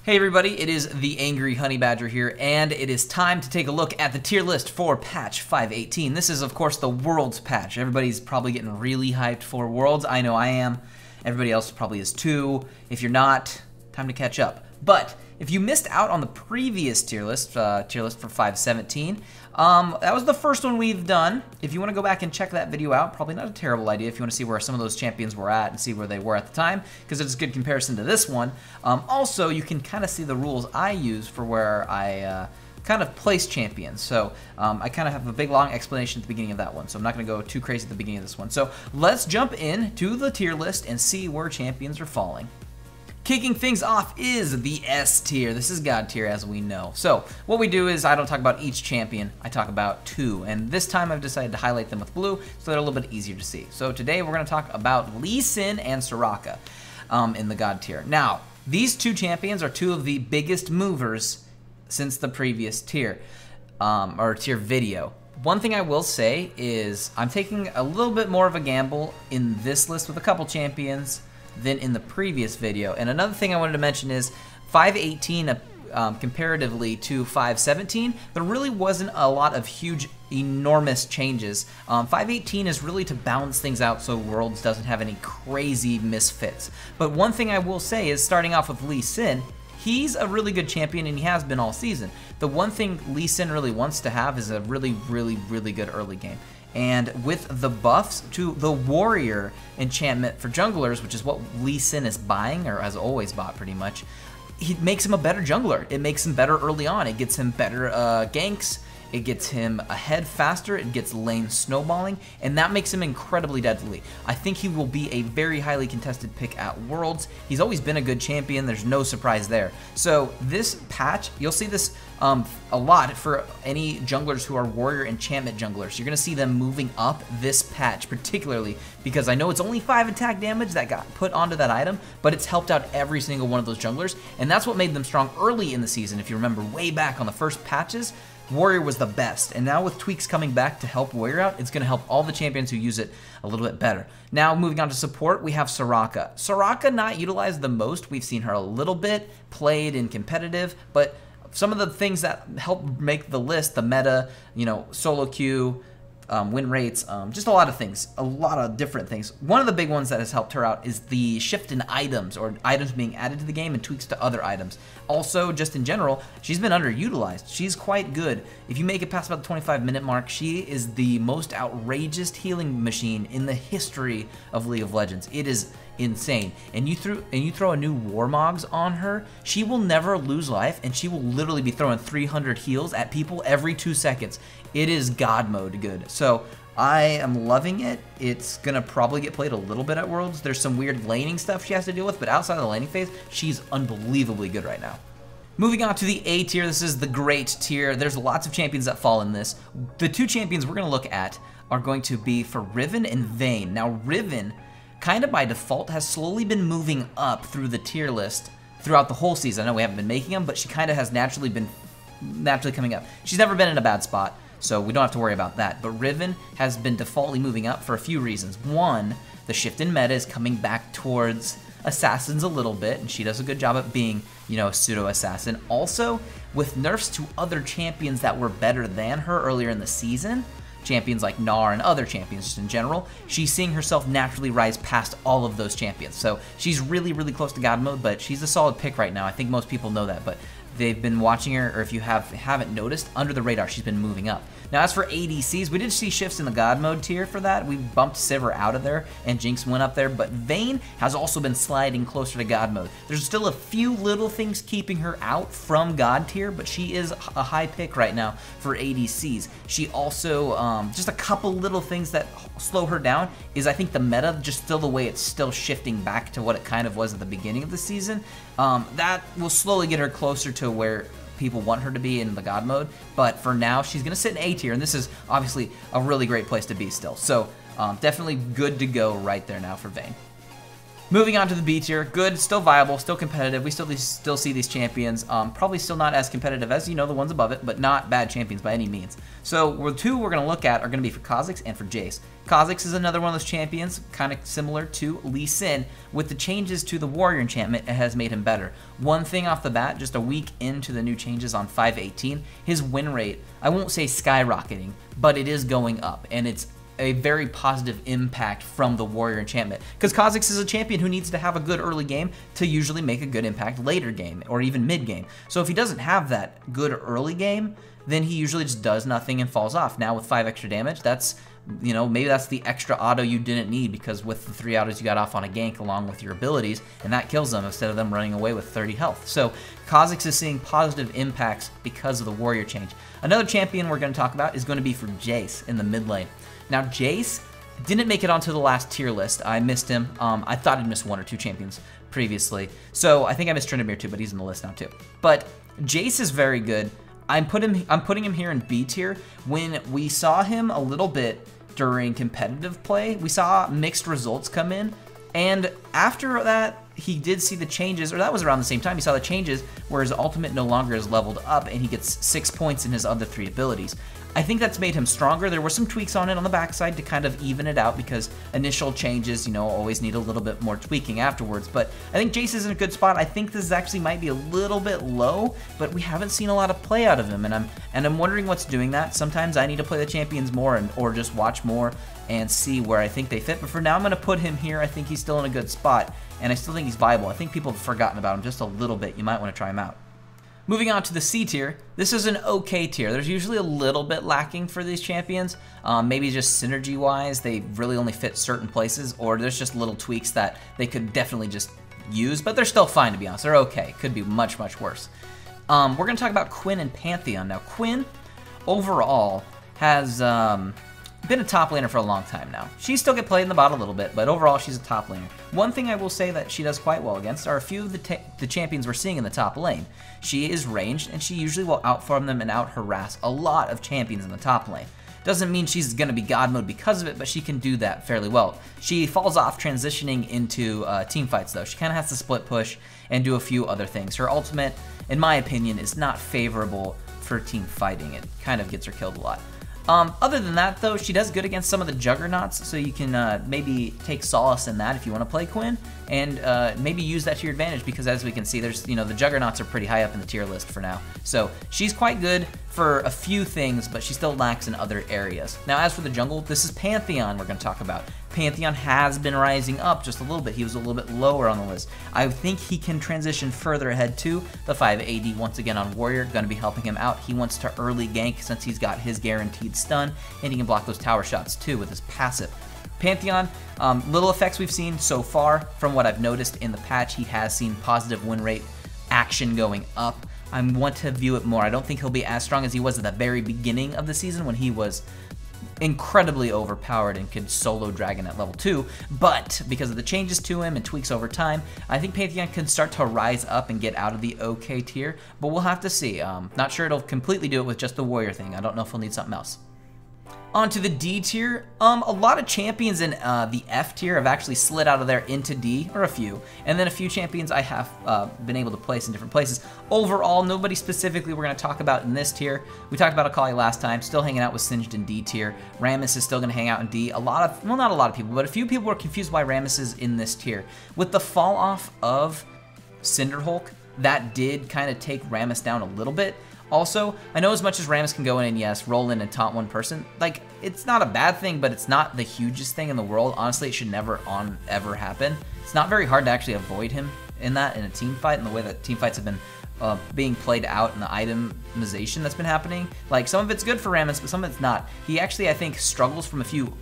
Hey everybody, it is the Angry Honey Badger here, and it is time to take a look at the tier list for patch 5.18. This is, of course, the Worlds patch. Everybody's probably getting really hyped for Worlds. I know I am. Everybody else probably is too. If you're not, time to catch up. But if you missed out on the previous tier list for 5.17, that was the first one we've done. If you want to go back and check that video out, probably not a terrible idea if you want to see where some of those champions were at and see where they were at the time, because it's a good comparison to this one. Also, you can kind of see the rules I use for where I kind of place champions. So I kind of have a big long explanation at the beginning of that one, so I'm not going to go too crazy at the beginning of this one. So let's jump into the tier list and see where champions are falling. Kicking things off is the S tier. This is God tier, as we know. So what we do is I don't talk about each champion, I talk about two. And this time I've decided to highlight them with blue so they're a little bit easier to see. So today we're going to talk about Lee Sin and Soraka in the God tier. Now, these two champions are two of the biggest movers since the previous tier, or tier video. One thing I will say is I'm taking a little bit more of a gamble in this list with a couple champions than in the previous video. And another thing I wanted to mention is 5.18 comparatively to 5.17, there really wasn't a lot of huge, enormous changes. 5.18 is really to balance things out so Worlds doesn't have any crazy misfits. But one thing I will say is, starting off with Lee Sin, he's a really good champion and he has been all season. The one thing Lee Sin really wants to have is a really good early game. And with the buffs to the Warrior enchantment for junglers, which is what Lee Sin is buying, or has always bought pretty much, it makes him a better jungler. It makes him better early on. It gets him better ganks. It gets him ahead faster, it gets lane snowballing, and that makes him incredibly deadly. I think he will be a very highly contested pick at Worlds. He's always been a good champion, there's no surprise there. So this patch, you'll see this a lot for any junglers who are Warrior enchantment junglers. You're going to see them moving up this patch, particularly because I know it's only 5 attack damage that got put onto that item, but it's helped out every single one of those junglers, and that's what made them strong early in the season. If you remember way back on the first patches, Warrior was the best, and now with tweaks coming back to help Warrior out, it's going to help all the champions who use it a little bit better. Now, moving on to support, we have Soraka. Soraka not utilized the most. We've seen her a little bit played in competitive, but some of the things that help make the list, the meta, you know, solo queue, win rates, just a lot of things, a lot of different things. One of the big ones that has helped her out is the shift in items, or items being added to the game and tweaks to other items. Also, just in general, she's been underutilized. She's quite good. If you make it past about the 25-minute mark, she is the most outrageous healing machine in the history of League of Legends. It is insane. And you throw a new Warmogs on her, she will never lose life, and she will literally be throwing 300 heals at people every 2 seconds. It is God mode good. So I am loving it. It's gonna probably get played a little bit at Worlds. There's some weird laning stuff she has to deal with, but outside of the laning phase, she's unbelievably good right now. Moving on to the A tier, this is the great tier. There's lots of champions that fall in this. The two champions we're gonna look at are going to be for Riven and Vayne. Now Riven, kind of by default, has slowly been moving up through the tier list throughout the whole season. I know we haven't been making them, but she kind of has naturally coming up. She's never been in a bad spot, so we don't have to worry about that. But Riven has been defaultly moving up for a few reasons. One, the shift in meta is coming back towards assassins a little bit, and she does a good job at being, you know, a pseudo-assassin. Also, with nerfs to other champions that were better than her earlier in the season, champions like Gnar and other champions just in general, she's seeing herself naturally rise past all of those champions. So she's really close to God mode, but she's a solid pick right now. I think most people know that, but they've been watching her, or if you haven't noticed, under the radar, she's been moving up. Now, as for ADCs, we did see shifts in the God mode tier for that. We bumped Sivir out of there, and Jinx went up there, but Vayne has also been sliding closer to God mode. There's still a few little things keeping her out from God tier, but she is a high pick right now for ADCs. She also, just a couple little things that slow her down is, I think, the meta, just still the way it's still shifting back to what it kind of was at the beginning of the season. That will slowly get her closer to where people want her to be in the God mode, but for now she's gonna sit in A tier, and this is obviously a really great place to be still. So definitely good to go right there now for Vayne. Moving on to the B tier, good, still viable, still competitive. We still see these champions. Probably still not as competitive as, the ones above it, but not bad champions by any means. So the two we're going to look at are going to be for Kha'Zix and for Jace. Kha'Zix is another one of those champions, kind of similar to Lee Sin. With the changes to the Warrior enchantment, it has made him better. One thing off the bat, just a week into the new changes on 5.18, his win rate, I won't say skyrocketing, but it is going up, and it's a very positive impact from the Warrior enchantment. Because Kha'Zix is a champion who needs to have a good early game to usually make a good impact later game, or even mid game. So if he doesn't have that good early game, then he usually just does nothing and falls off. Now with 5 extra damage, that's, maybe that's the extra auto you didn't need, because with the 3 autos you got off on a gank along with your abilities, and that kills them instead of them running away with 30 health. So Kha'Zix is seeing positive impacts because of the Warrior change. Another champion we're going to talk about is going to be for Jace in the mid lane. Now, Jace didn't make it onto the last tier list. I missed him. I thought I'd missed 1 or 2 champions previously. So I think I missed Tryndamere too, but he's in the list now too. But Jace is very good. I'm putting him here in B tier. When we saw him a little bit during competitive play, we saw mixed results come in. And after that, he did see the changes, or that was around the same time, he saw the changes where his ultimate no longer is leveled up and he gets 6 points in his other 3 abilities. I think that's made him stronger. There were some tweaks on it on the backside to kind of even it out, because initial changes, always need a little bit more tweaking afterwards. But I think Jace is in a good spot. I think this actually might be a little bit low, but we haven't seen a lot of play out of him, and I'm wondering what's doing that. Sometimes I need to play the champions more or just watch more and see where I think they fit. But for now, I'm going to put him here. I think he's still in a good spot, and I still think he's viable. I think people have forgotten about him just a little bit. You might want to try him out. Moving on to the C tier, this is an okay tier. There's usually a little bit lacking for these champions. Maybe just synergy-wise, they really only fit certain places, or there's just little tweaks that they could definitely just use, but they're still fine, to be honest. They're okay. Could be much, much worse. We're going to talk about Quinn and Pantheon. Now, Quinn, overall, has been a top laner for a long time now. She still gets played in the bot a little bit, but overall she's a top laner. One thing I will say that she does quite well against are a few of the champions we're seeing in the top lane. She is ranged, and she usually will outfarm them and out-harass a lot of champions in the top lane. Doesn't mean she's going to be God mode because of it, but she can do that fairly well. She falls off transitioning into team fights, though. She kind of has to split push and do a few other things. Her ultimate, in my opinion, is not favorable for team fighting. It kind of gets her killed a lot. Other than that, though, she does good against some of the juggernauts, so you can maybe take solace in that if you want to play Quinn, and maybe use that to your advantage, because as we can see, there's the juggernauts are pretty high up in the tier list for now. So she's quite good for a few things, but she still lacks in other areas. Now, as for the jungle, this is Pantheon we're going to talk about. Pantheon has been rising up just a little bit. He was a little bit lower on the list. I think he can transition further ahead too. The 5 AD once again on Warrior, going to be helping him out. He wants to early gank since he's got his guaranteed stun, and he can block those tower shots too with his passive. Pantheon, little effects we've seen so far. From what I've noticed in the patch, he has seen positive win rate action going up. I want to view it more. I don't think he'll be as strong as he was at the very beginning of the season when he was incredibly overpowered and could solo Dragon at level 2, but because of the changes to him and tweaks over time, I think Pantheon can start to rise up and get out of the okay tier, but we'll have to see. Not sure it'll completely do it with just the Warrior thing. I don't know if he'll need something else. On to the D tier. A lot of champions in the F tier have actually slid out of there into D, or a few, and then a few champions I have been able to place in different places. Overall, nobody specifically we're going to talk about in this tier. We talked about Akali last time, still hanging out with Singed in D tier. Rammus is still going to hang out in D. Well, not a lot of people, but a few people were confused why Rammus is in this tier. With the fall off of Cinderhulk, that did kind of take Rammus down a little bit. Also, I know as much as Rammus can go in and yes, roll in and taunt one person, like, it's not a bad thing, but it's not the hugest thing in the world. Honestly, it should never ever happen. It's not very hard to actually avoid him in a team fight, in the way that team fights have been being played out in the itemization that's been happening. Like, some of it's good for Rammus, but some of it's not. He actually, I think, struggles from a few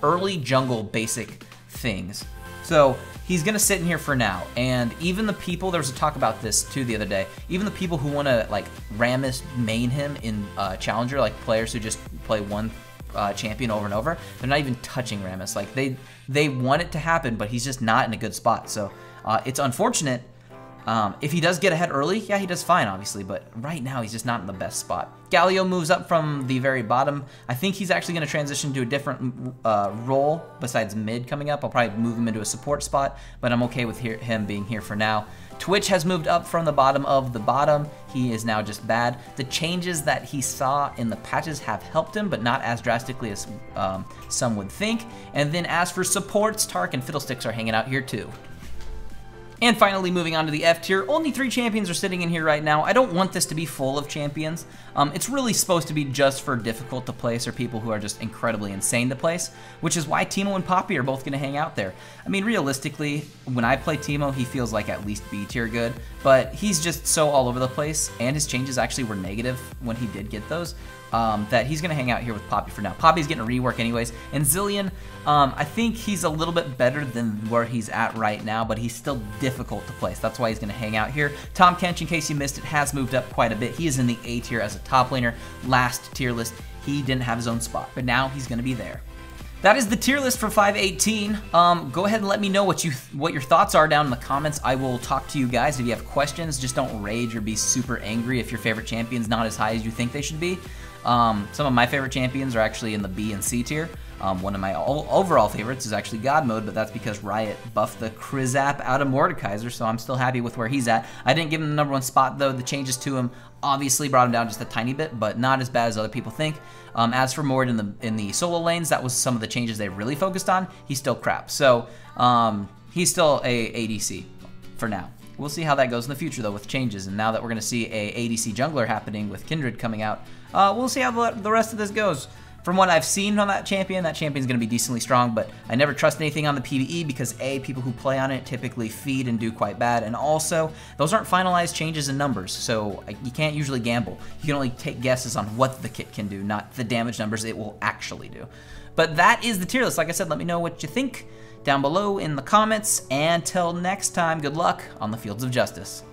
early jungle basic things. So he's going to sit in here for now, and even the people, there was a talk about this too the other day, even the people who want to like Rammus main him in Challenger, like players who just play one champion over and over, they're not even touching Rammus. Like they want it to happen, but he's just not in a good spot. So it's unfortunate, If he does get ahead early, yeah, he does fine, obviously, but right now he's just not in the best spot. Galio moves up from the very bottom. I think he's actually going to transition to a different role besides mid coming up. I'll probably move him into a support spot, but I'm okay with him being here for now. Twitch has moved up from the bottom of the bottom. He is now just bad. The changes that he saw in the patches have helped him, but not as drastically as some would think. And then as for supports, Tark and Fiddlesticks are hanging out here too. And finally, moving on to the F tier, only 3 champions are sitting in here right now. I don't want this to be full of champions. It's really supposed to be just for difficult to place or people who are just incredibly insane to place, which is why Teemo and Poppy are both going to hang out there. I mean, realistically, when I play Teemo, he feels like at least B tier good, but he's just so all over the place, and his changes actually were negative when he did get those. That he's going to hang out here with Poppy for now. Poppy's getting a rework anyways. And Zilean, I think he's a little bit better than where he's at right now, but he's still difficult to place. That's why he's going to hang out here. Tahm Kench, in case you missed it, has moved up quite a bit. He is in the A tier as a top laner. Last tier list, he didn't have his own spot, but now he's going to be there. That is the tier list for 518. Go ahead and let me know what your thoughts are down in the comments. I will talk to you guys if you have questions. Just don't rage or be super angry if your favorite champion's not as high as you think they should be. Some of my favorite champions are actually in the B and C tier. One of my overall favorites is actually God Mode, but that's because Riot buffed the Krizap out of Mordekaiser, so I'm still happy with where he's at. I didn't give him the #1 spot, though. The changes to him obviously brought him down just a tiny bit, but not as bad as other people think. As for Mord in the solo lanes, that was some of the changes they really focused on. He's still crap. So he's still a ADC for now. We'll see how that goes in the future, though, with changes. And now that we're going to see a ADC jungler happening with Kindred coming out, we'll see how the rest of this goes. From what I've seen on that champion's going to be decently strong, but I never trust anything on the PvE because A, people who play on it typically feed and do quite bad, and also, those aren't finalized changes in numbers, so you can't usually gamble. You can only take guesses on what the kit can do, not the damage numbers it will actually do. But that is the tier list. Like I said, let me know what you think down below in the comments, and till next time, good luck on the Fields of Justice.